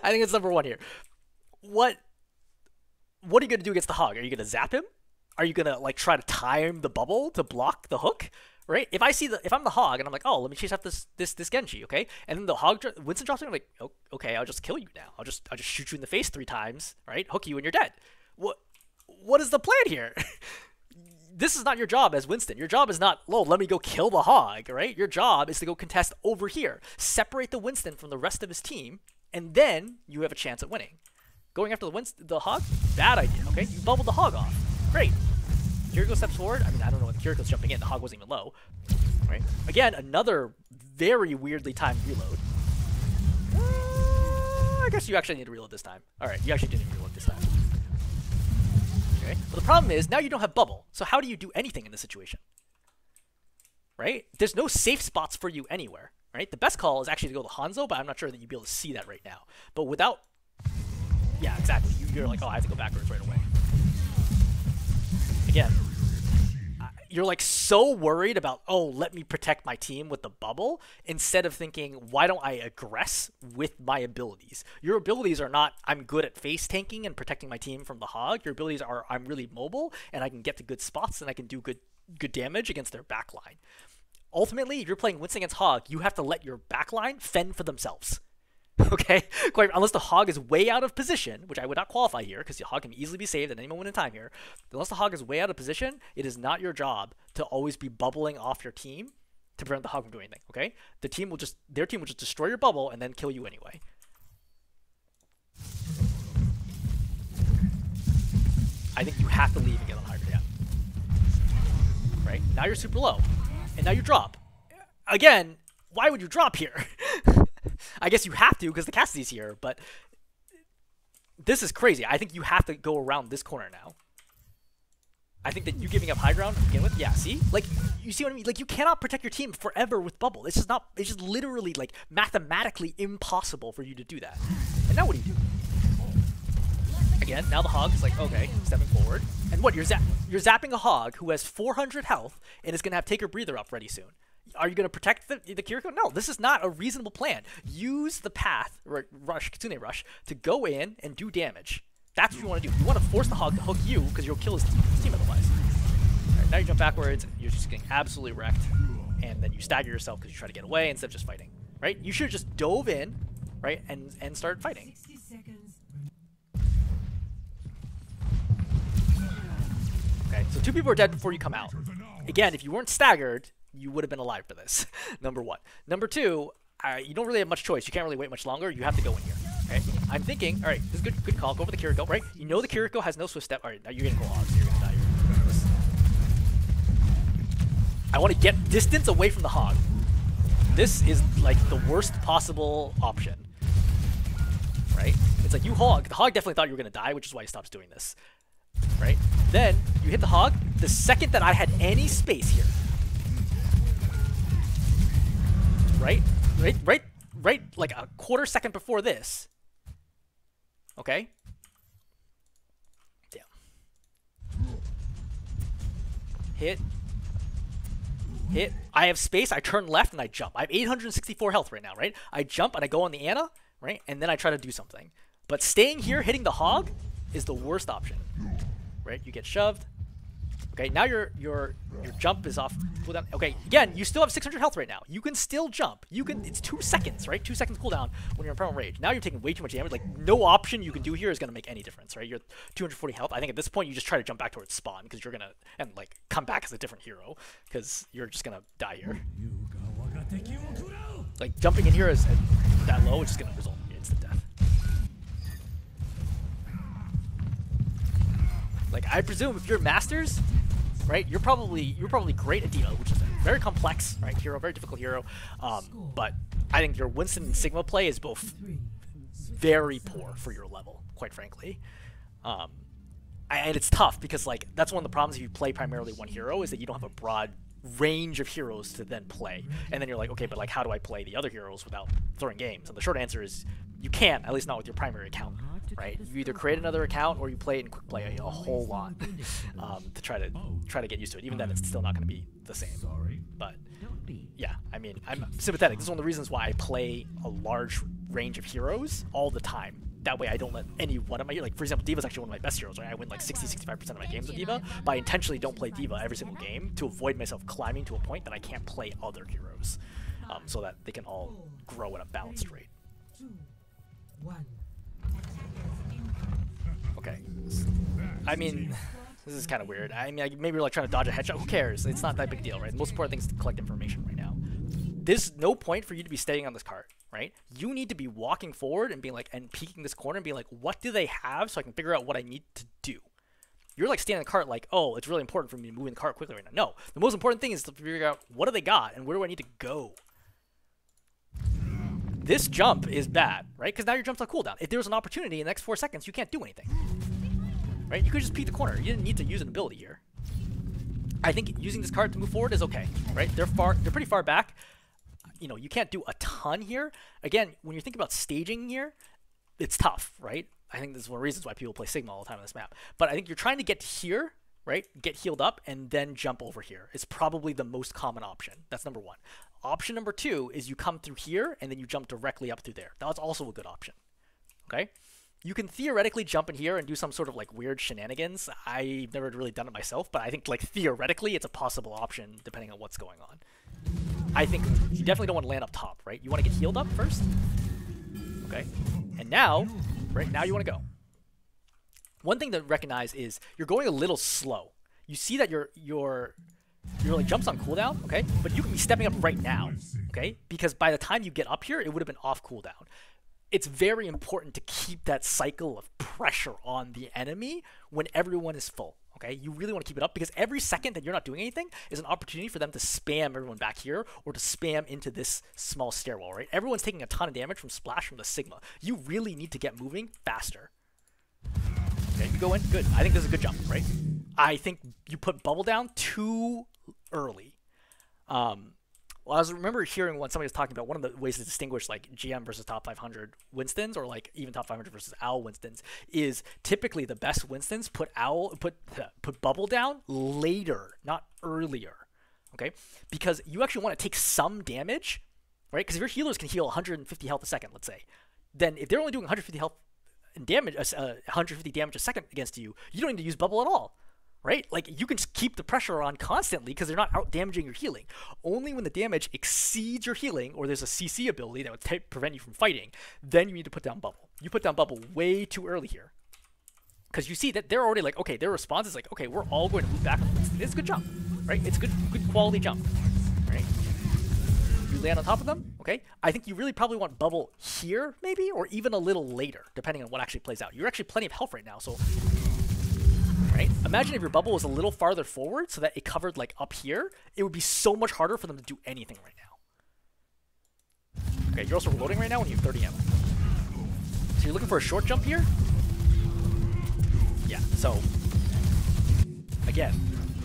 I think it's number 1 here. What are you going to do against the Hog? Are you going to zap him? Are you going to, like, try to time the bubble to block the hook? right? If I'm the hog and I'm like, oh, let me chase out this Genji, okay? And then the hog Winston drops in, I'm like, oh, okay, I'll just kill you now. I'll just shoot you in the face 3 times, right? Hook you and you're dead. What is the plan here? This is not your job as Winston. Your job is not, oh, let me go kill the hog, right? Your job is to go contest over here, separate the Winston from the rest of his team, and then you have a chance at winning. Going after the hog, bad idea, okay? You bubbled the hog off. Great. Kiriko steps forward. I mean, I don't know what Kiriko's jumping in. The hog wasn't even low, right? Again, another very weirdly timed reload. I guess you actually need to reload this time. All right, you actually didn't reload this time. Okay. But the problem is, now you don't have bubble. So how do you do anything in this situation? Right? There's no safe spots for you anywhere, right? The best call is actually to go to Hanzo, but I'm not sure that you'd be able to see that right now. But without... Yeah, exactly. You're like, oh, I have to go backwards right away. Again, you're like so worried about, oh, let me protect my team with the bubble, instead of thinking, why don't I aggress with my abilities? Your abilities are not, I'm good at face tanking and protecting my team from the hog. Your abilities are, I'm really mobile and I can get to good spots and I can do good damage against their backline. Ultimately, if you're playing Winston against hog, you have to let your backline fend for themselves. Okay? Unless the hog is way out of position, which I would not qualify here, because the hog can easily be saved at any moment in time here. Unless the hog is way out of position, it is not your job to always be bubbling off your team to prevent the hog from doing anything, okay? Their team will just destroy your bubble and then kill you anyway. I think you have to leave and get on high ground. Right? Now you're super low. And now you drop. Again, why would you drop here? I guess you have to because the Cassidy's here, but this is crazy. I think you have to go around this corner now. I think that you giving up high ground to begin with, yeah, see? Like, you see what I mean? Like, you cannot protect your team forever with bubble. It's just literally, like, mathematically impossible for you to do that. And now what do you do? Again, now the hog is like, okay, stepping forward. And what, you're zapping a hog who has 400 health and is going to have take her breather up ready soon. Are you going to protect the Kiriko? No, this is not a reasonable plan. Use the path, Kitsune Rush, to go in and do damage. That's what you want to do. You want to force the hog to hook you because you'll kill his team otherwise. All right, now you jump backwards, and you're just getting absolutely wrecked. And then you stagger yourself because you try to get away instead of just fighting. Right? You should have just dove in, right, and started fighting. Okay, so 2 people are dead before you come out. Again, if you weren't staggered, you would have been alive for this. Number 1. Number 2, you don't really have much choice. You can't really wait much longer. You have to go in here. Okay? I'm thinking, all right, this is good call. Go for the Kiriko, right? You know the Kiriko has no swift step. All right, now you're getting cool hogs. You're gonna die. I want to get distance away from the hog. This is like the worst possible option. Right? It's like the hog definitely thought you were gonna die, which is why he stops doing this. Right? Then you hit the hog. The second that I had any space here, right, like a quarter second before this. Okay. Damn. Hit. I have space. I turn left and I jump. I have 864 health right now, right? I jump and I go on the Ana, right, and then I try to do something. But staying here, hitting the hog, is the worst option. Right? You get shoved. Okay, now your jump is off cooldown. Okay, again, you still have 600 health right now. You can still jump. It's 2 seconds, right? 2 seconds cooldown when you're in primal rage. Now you're taking way too much damage. Like, no option you can do here is going to make any difference, right? You're 240 health. I think at this point you just try to jump back towards spawn because you're going to, and like, come back as a different hero because you're just going to die here. Like, jumping in here is that low is just going to result in instant death. Like, I presume if you're Masters, right, you're probably great at Devo, which is a very complex, right, hero, very difficult hero. But I think your Winston and Sigma play is both very poor for your level, quite frankly. And it's tough because, like, that's one of the problems if you play primarily one hero is that you don't have a broad range of heroes to then play. And then you're like, okay, but like, how do I play the other heroes without throwing games? And the short answer is you can't, at least not with your primary account. Right, you either create another account or you play it in quick play a whole lot to try to get used to it. Even then, it's still not going to be the same. But yeah, I mean, I'm sympathetic. This is one of the reasons why I play a large range of heroes all the time that way I don't let any one of my, like for example, D.Va's actually one of my best heroes, right? I win like 60-65% of my games with D.Va, but I intentionally don't play D.Va every single game to avoid myself climbing to a point that I can't play other heroes, so that they can all grow at a balanced rate. Okay, I mean, this is kind of weird. I mean, maybe you're like trying to dodge a headshot. Who cares? It's not that big a deal, right? The most important thing is to collect information right now. There's no point for you to be staying on this cart, right? You need to be walking forward and being like, and peeking this corner and being like, what do they have so I can figure out what I need to do? You're like standing in the cart like, oh, it's really important for me to move in the cart quickly right now. No, the most important thing is to figure out what do they got and where do I need to go. This jump is bad, right? Because now your jump's on cooldown. If there was an opportunity in the next 4 seconds, you can't do anything, right? You could just peek the corner. You didn't need to use an ability here. I think using this cart to move forward is okay, right? They're pretty far back. You know, you can't do a ton here. Again, when you're thinking about staging here, it's tough, right? I think this is one of the reasons why people play Sigma all the time on this map. But I think you're trying to get here, right? Get healed up and then jump over here. It's probably the most common option. That's number one. Option number two is you come through here and then you jump directly up through there. That's also a good option, okay? You can theoretically jump in here and do some sort of like weird shenanigans. I've never really done it myself, but I think like theoretically it's a possible option depending on what's going on. I think you definitely don't want to land up top, right? You want to get healed up first, okay? And now, right now you want to go. One thing to recognize is you're going a little slow. You see that your like jumps on cooldown, okay? But you can be stepping up right now, okay? Because by the time you get up here, it would have been off cooldown. It's very important to keep that cycle of pressure on the enemy when everyone is full, okay? You really want to keep it up because every second that you're not doing anything is an opportunity for them to spam everyone back here or to spam into this small stairwell, right? Everyone's taking a ton of damage from Splash from the Sigma. You really need to get moving faster. Okay, you go in, good. I think this is a good jump, right? I think you put bubble down too early. Well, I remember hearing when somebody was talking about one of the ways to distinguish like GM versus top 500 Winstons or like even top 500 versus Owl Winstons is typically the best Winstons put bubble down later, not earlier, okay? Because you actually want to take some damage, right? Because if your healers can heal 150 health a second, let's say, then if they're only doing 150 health and damage, 150 damage a second against you, you don't need to use bubble at all. Right? Like, you can just keep the pressure on constantly because they're not out damaging your healing. Only when the damage exceeds your healing or there's a CC ability that would prevent you from fighting, then you need to put down bubble. You put down bubble way too early here. Because you see that they're already like, okay, their response is like, okay, we're all going to move back. It's a good jump, right? It's a good quality jump, right? You land on top of them, okay? I think you really probably want bubble here, maybe, or even a little later, depending on what actually plays out. You're actually plenty of health right now, so... Right? Imagine if your bubble was a little farther forward so that it covered like up here. It would be so much harder for them to do anything right now. Okay, you're also reloading right now when you have 30 ammo. So you're looking for a short jump here? Yeah, so again,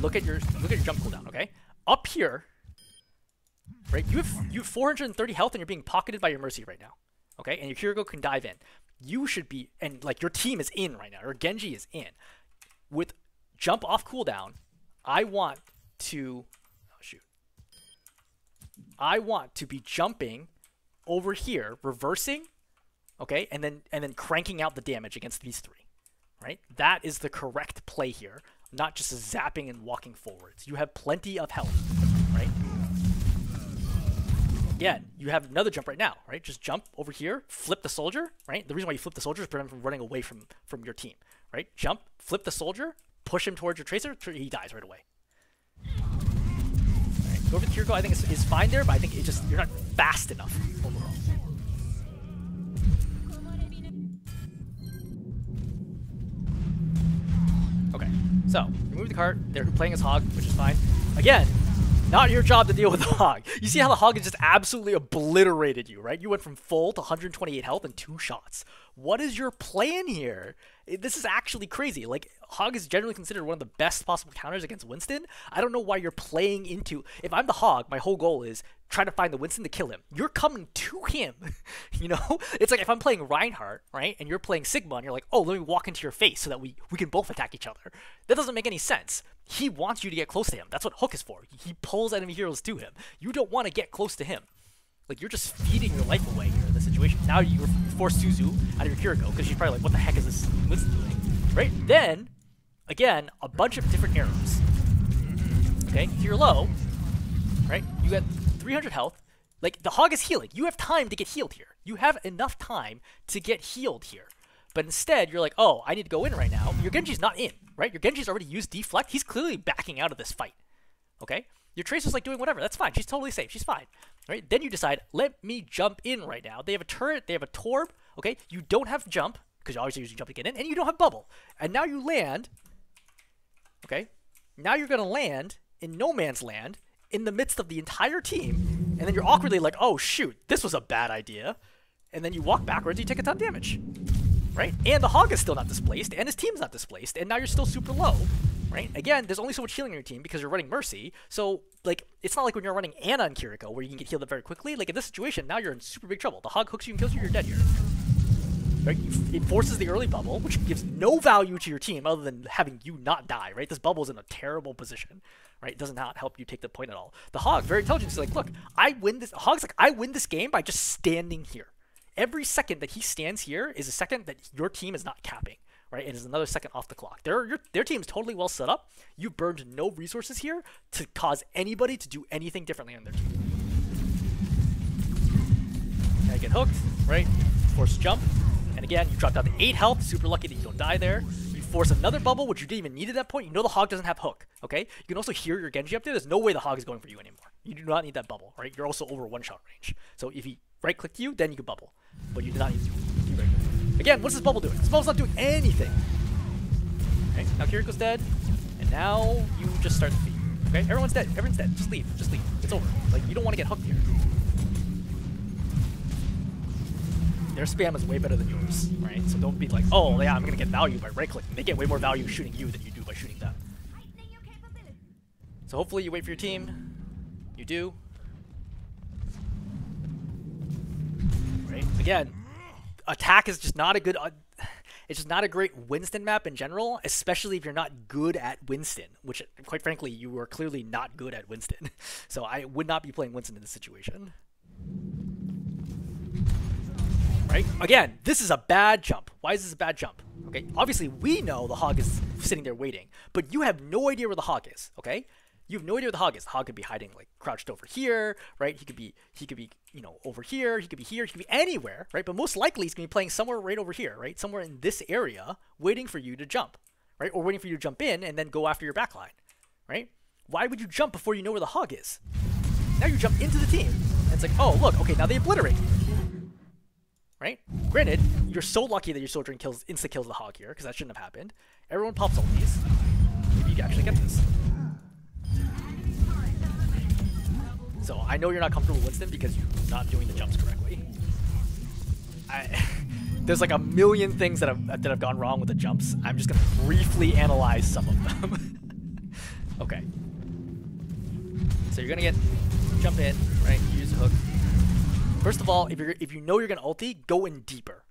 look at your jump cooldown, okay? Up here, right? You have 430 health and you're being pocketed by your Mercy right now. Okay, and your Kiriko can dive in. You should be, and like your team is in right now, or Genji is in. With jump off cooldown, I want to be jumping over here, reversing, okay, and then cranking out the damage against these three, right? That is the correct play here, not just zapping and walking forwards. You have plenty of health, right? Again, you have another jump right now, right? Just jump over here, flip the soldier, right? The reason why you flip the soldier is to prevent him from running away from your team, right? Jump, flip the soldier, push him towards your tracer, he dies right away. Right, go over to Kiriko, I think is fine there, but I think you're not fast enough overall. Okay, so remove the cart. They're playing as Hog, which is fine. Again, not your job to deal with the Hog. You see how the Hog has just absolutely obliterated you, right? You went from full to 128 health in 2 shots. What is your plan here? This is actually crazy. Like, Hog is generally considered one of the best possible counters against Winston. I don't know why you're playing into... If I'm the Hog, my whole goal is try to find the Winston to kill him. You're coming to him, you know? It's like if I'm playing Reinhardt, right, and you're playing Sigma, and you're like, oh, let me walk into your face so that we can both attack each other. That doesn't make any sense. He wants you to get close to him. That's what Hook is for. He pulls enemy heroes to him. You don't want to get close to him. Like, you're just feeding your life away here in this situation. Now you force Suzu out of your Kiriko because she's probably like, what the heck is this Winston doing? Right? Then, again, a bunch of different arrows. Okay? So you're low. Right? You got 300 health. Like, the hog is healing. You have time to get healed here. You have enough time to get healed here. But instead, you're like, oh, I need to go in right now. Your Genji's not in, right? Your Genji's already used deflect. He's clearly backing out of this fight. Okay? Your Tracer's like doing whatever. That's fine. She's totally safe. She's fine. Right? Then you decide, let me jump in right now. They have a turret. They have a Torb. Okay? You don't have jump, because you're always using jump to get in, and you don't have bubble. And now you land. Okay? Now you're going to land in no man's land in the midst of the entire team, and then you're awkwardly like, oh, shoot, this was a bad idea. And then you walk backwards, you take a ton of damage. Right? And the hog is still not displaced, and his team's not displaced, and now you're still super low. Right? Again, there's only so much healing in your team because you're running Mercy. So, like, it's not like when you're running Ana and Kiriko where you can get healed up very quickly. Like, in this situation, now you're in super big trouble. The hog hooks you and kills you, you're dead here. Right? It forces the early bubble, which gives no value to your team other than having you not die, right? This bubble's in a terrible position, right? It does not help you take the point at all. The hog, very intelligent, is like, look, I win this. The hog's like, I win this game by just standing here. Every second that he stands here is a second that your team is not capping. Right? It is another second off the clock. Their team is totally well set up. You burned no resources here to cause anybody to do anything differently on their team. I get hooked, right? Force jump. And again, you drop down to 8 health. Super lucky that you don't die there. You force another bubble, which you didn't even need at that point. You know the hog doesn't have hook, okay? You can also hear your Genji up there. There's no way the hog is going for you anymore. You do not need that bubble, right? You're also over one-shot range. So if he right-click you, then you can bubble. But you do not need to right-click. Again, what's this bubble doing? This bubble's not doing anything. Okay, now Kiriko's dead, and now you just start the feed. Okay, everyone's dead. Everyone's dead. Just leave. Just leave. It's over. Like, you don't want to get hooked here. Their spam is way better than yours, right? So don't be like, oh, yeah, I'm going to get value by right-clicking. They get way more value shooting you than you do by shooting them. So hopefully you wait for your team. You do. Right? Again, attack is just not a good... it's just not a great Winston map in general, especially if you're not good at Winston, which, quite frankly, you are clearly not good at Winston. So I would not be playing Winston in this situation. Right? Again, this is a bad jump. Why is this a bad jump? Okay, obviously we know the hog is sitting there waiting, but you have no idea where the hog is, okay? You have no idea where the hog is. The hog could be hiding, like, crouched over here, right? He could be, you know, over here. He could be here. He could be anywhere, right? But most likely he's going to be playing somewhere right over here, right? Somewhere in this area, waiting for you to jump, right? Or waiting for you to jump in and then go after your backline, right? Why would you jump before you know where the hog is? Now you jump into the team, and it's like, oh, look, okay, now they obliterate you, right? Granted, you're so lucky that your soldier insta-kills the hog here, because that shouldn't have happened. Everyone pops ultis. Maybe you can actually get this. So I know you're not comfortable with Winston because you're not doing the jumps correctly. There's like a million things that have gone wrong with the jumps. I'm just gonna briefly analyze some of them. Okay. So you're gonna jump in, right? Use a hook. First of all, if you know you're gonna ulti, go in deeper,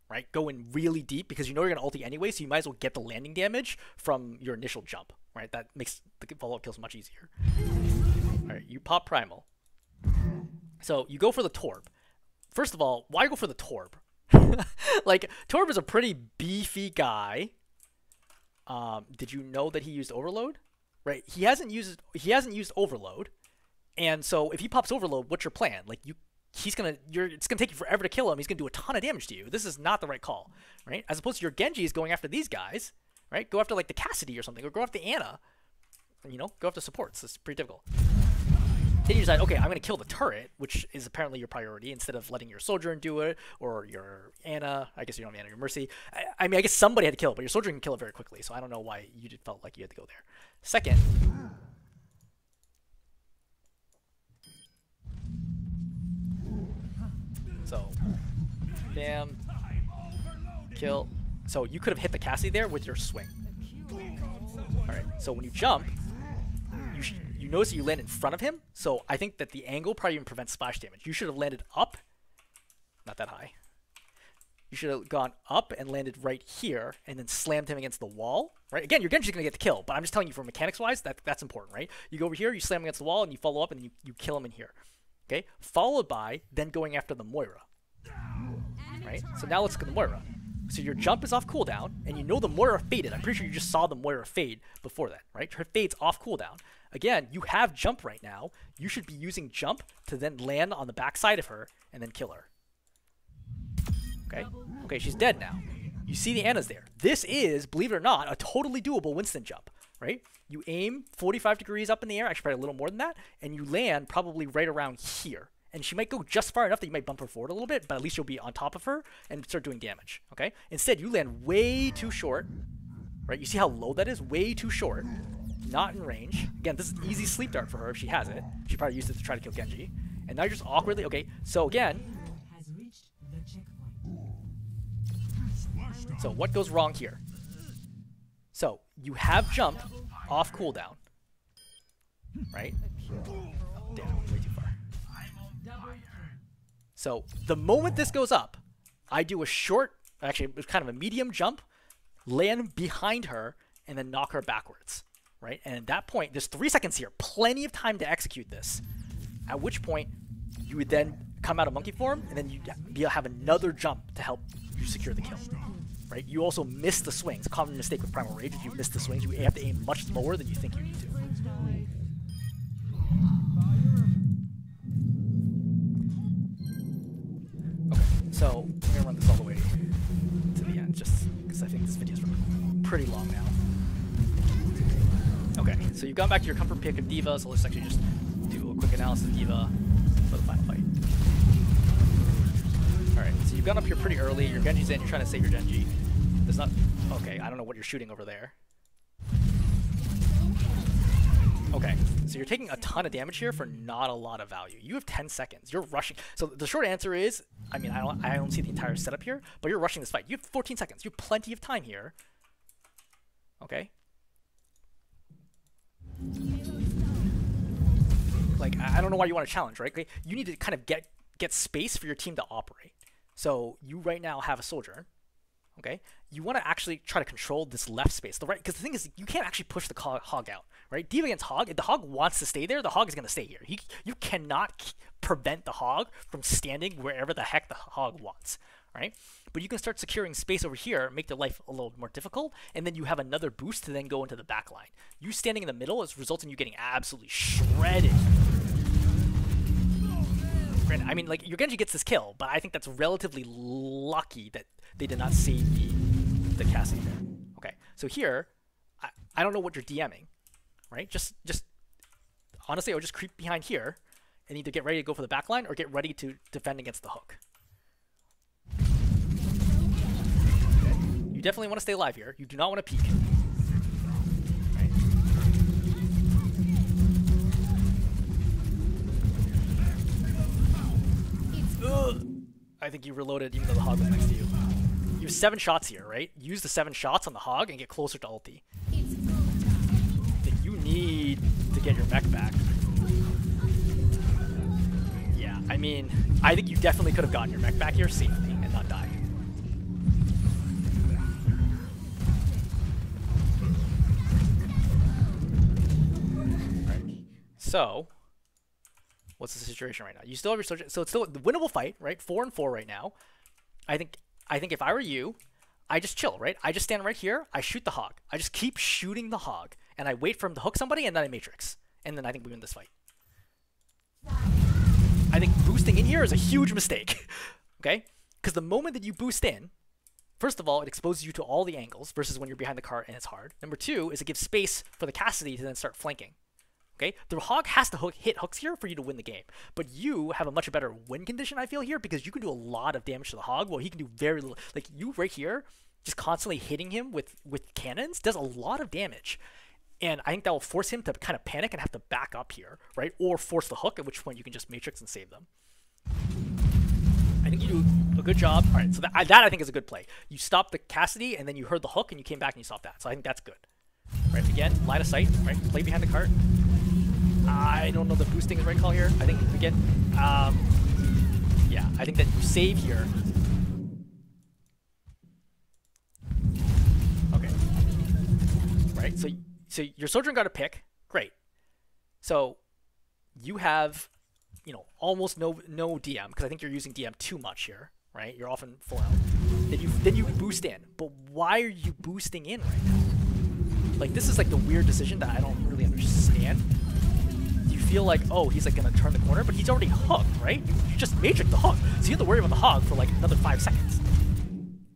right? Go in really deep because you know you're gonna ulti anyway, so you might as well get the landing damage from your initial jump, right? That makes the follow-up kills much easier. Alright, you pop Primal. So, you go for the Torb. First of all, why go for the Torb? Like, Torb is a pretty beefy guy. Did you know that he used Overload? Right? He hasn't used Overload. And so, if he pops Overload, what's your plan? Like, it's gonna take you forever to kill him. He's gonna do a ton of damage to you. This is not the right call, right? As opposed to your Genji is going after these guys, right? Go after, like, the Cassidy or something, or go after Ana. You know, go after supports. It's pretty difficult. Then you decide, okay, I'm going to kill the turret, which is apparently your priority, instead of letting your Sojourn do it, or your Ana. I guess you don't have Ana, your Mercy. I mean, I guess somebody had to kill it, but your Sojourn can kill it very quickly, so I don't know why you felt like you had to go there. Second, so, bam, kill. So you could have hit the Cassie there with your swing. Alright, so when you jump, you notice that you land in front of him, so I think that the angle probably even prevents splash damage. You should have landed up, not that high. You should have gone up and landed right here, and then slammed him against the wall, right? Again, your Genji's going to get the kill, but I'm just telling you, for mechanics-wise, that's important, right? You go over here, you slam him against the wall, and you follow up, and you kill him in here. Okay, followed by then going after the Moira. Right? So now let's look at the Moira. So your jump is off cooldown, and you know the Moira faded. I'm pretty sure you just saw the Moira fade before that, right? Her fade's off cooldown. Again, you have jump right now. You should be using jump to then land on the backside of her and then kill her. Okay? Okay, she's dead now. You see the Anna's there. This is, believe it or not, a totally doable Winston jump, right? You aim 45 degrees up in the air, actually probably a little more than that, and you land probably right around here. And she might go just far enough that you might bump her forward a little bit, but at least you'll be on top of her and start doing damage, okay? Instead, you land way too short, right? You see how low that is? Way too short. Not in range. Again, this is easy sleep dart for her if she has it. She probably used it to try to kill Genji. And now you're just awkwardly, okay, so again. So what goes wrong here? So you have jump off cooldown, right? Oh, damn, way too far. So the moment this goes up, I do a short, actually it was kind of a medium jump, land behind her, and then knock her backwards, right? And at that point, there's 3 seconds here, plenty of time to execute this. At which point, you would then come out of monkey form, and then you have another jump to help you secure the kill, right? You also miss the swings. A common mistake with Primal Rage is you miss the swings. You have to aim much lower than you think you need to. So I'm gonna run this all the way to the end, just because I think this video is pretty long now. Okay, so you've gone back to your comfort pick of D.Va, so let's actually just do a quick analysis of D.Va for the final fight. Alright, so you've gone up here pretty early, your Genji's in, you're trying to save your Genji. There's not... Okay, I don't know what you're shooting over there. Okay, so you're taking a ton of damage here for not a lot of value. You have 10 seconds. You're rushing. So the short answer is, I mean, I don't see the entire setup here, but you're rushing this fight. You have 14 seconds. You have plenty of time here. Okay. Like, I don't know why you want to challenge, right? Like, you need to kind of get space for your team to operate. So you right now have a soldier. Okay, you want to actually try to control this left space, the right, because the thing is, you can't actually push the hog out, right? D.Va against hog, if the hog wants to stay there, the hog is going to stay here. You cannot prevent the hog from standing wherever the heck the hog wants, right? But you can start securing space over here, make their life a little more difficult, and then you have another boost to then go into the back line. You standing in the middle is resulting in you getting absolutely shredded. I mean, like, your Genji gets this kill, but I think that's relatively lucky that they did not save the Cassidy there. Okay, so here, I don't know what you're DMing, right? Just honestly, I would just creep behind here and either get ready to go for the back line or get ready to defend against the hook. Okay. You definitely want to stay alive here. You do not want to peek. Right. Ugh. I think you reloaded even though the hog was next to you. You have 7 shots here, right? Use the 7 shots on the hog and get closer to ulti. Then you need to get your mech back. Yeah, I mean, I think you definitely could have gotten your mech back here safely and not died. Alright, so what's the situation right now? You still have your soldier, so it's still the winnable fight, right? 4-4 right now. I think if I were you, I just chill, right? I just stand right here, I shoot the hog. I just keep shooting the hog, and I wait for him to hook somebody, and then I matrix. And then I think we win this fight. I think boosting in here is a huge mistake, okay? Because the moment that you boost in, first of all, it exposes you to all the angles versus when you're behind the cart and it's hard. Number 2 is it gives space for the Cassidy to then start flanking. Okay, the hog has to hit hooks here for you to win the game, but you have a much better win condition, I feel, here, because you can do a lot of damage to the hog while he can do very little. Like, you right here, just constantly hitting him with cannons does a lot of damage, and I think that will force him to kind of panic and have to back up here, right, or force the hook, at which point you can just matrix and save them. I think you do a good job. All right, so that I think is a good play. You stopped the Cassidy, and then you heard the hook, and you came back and you stopped that, so I think that's good. Right, again, line of sight, right, play behind the cart. I don't know the boosting is the right call here. I think, again, yeah, I think that you save here. Okay. Right, so your soldier got a pick. Great. So you have almost no DM, because I think you're using DM too much here, right? You're often full out. Then you boost in, but why are you boosting in right now? Like, this is like the weird decision that I don't really understand. You feel like, oh, he's like gonna turn the corner, but he's already hooked, right? You just matrix the hook, so you have to worry about the hog for like another 5 seconds.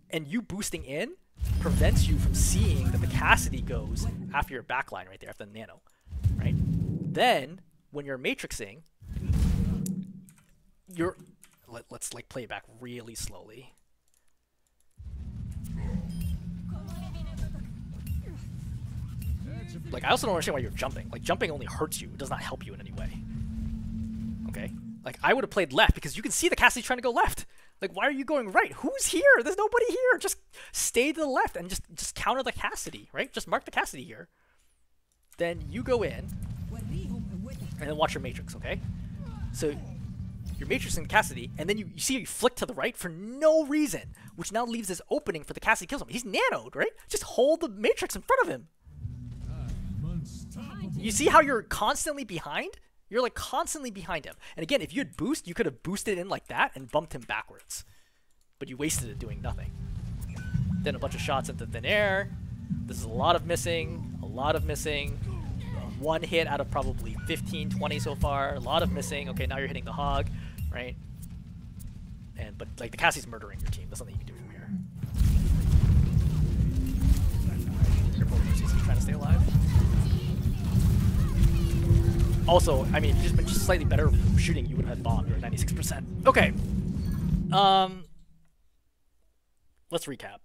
And you boosting in prevents you from seeing that the Cassidy goes after your backline right there, after the nano, right? Then when you're matrixing, let's like play it back really slowly. Like, I also don't understand why you're jumping. Like, jumping only hurts you. It does not help you in any way. Okay? Like, I would have played left because you can see the Cassidy trying to go left. Like, why are you going right? Who's here? There's nobody here. Just stay to the left and just counter the Cassidy, right? Just mark the Cassidy here. Then you go in and then watch your matrix, okay? So you're matrixing the Cassidy, and then you see you flick to the right for no reason, which now leaves this opening for the Cassidy to kill him. He's nanoed, right? Just hold the matrix in front of him. You see how you're constantly behind? You're like constantly behind him. And again, if you had boost, you could have boosted in like that and bumped him backwards. But you wasted it doing nothing. Then a bunch of shots into thin air. This is a lot of missing. A lot of missing. One hit out of probably 15, 20 so far. A lot of missing. Okay, now you're hitting the hog, right? But like the Cassie's murdering your team. There's nothing you can do from here. He's trying to stay alive. Also, I mean, if you'd just been just slightly better shooting, you would have had bomb. You're at 96%. Okay. Let's recap.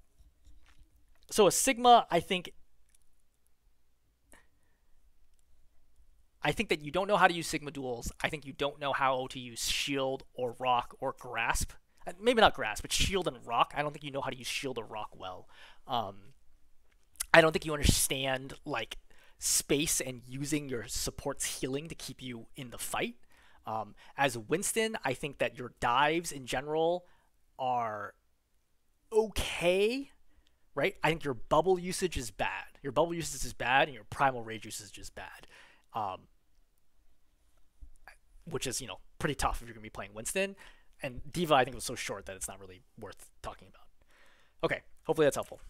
So a Sigma, I think that you don't know how to use Sigma duels. I think you don't know how to use shield or rock or grasp. Maybe not grasp, but shield and rock. I don't think you know how to use shield or rock well. I don't think you understand like space and using your support's healing to keep you in the fight. As Winston, I think that your dives in general are okay, right? I think your bubble usage is bad. Your bubble usage is bad, and your primal rage usage is bad. Which is, pretty tough if you're going to be playing Winston. And Diva, I think, was so short that it's not really worth talking about. Okay, hopefully that's helpful.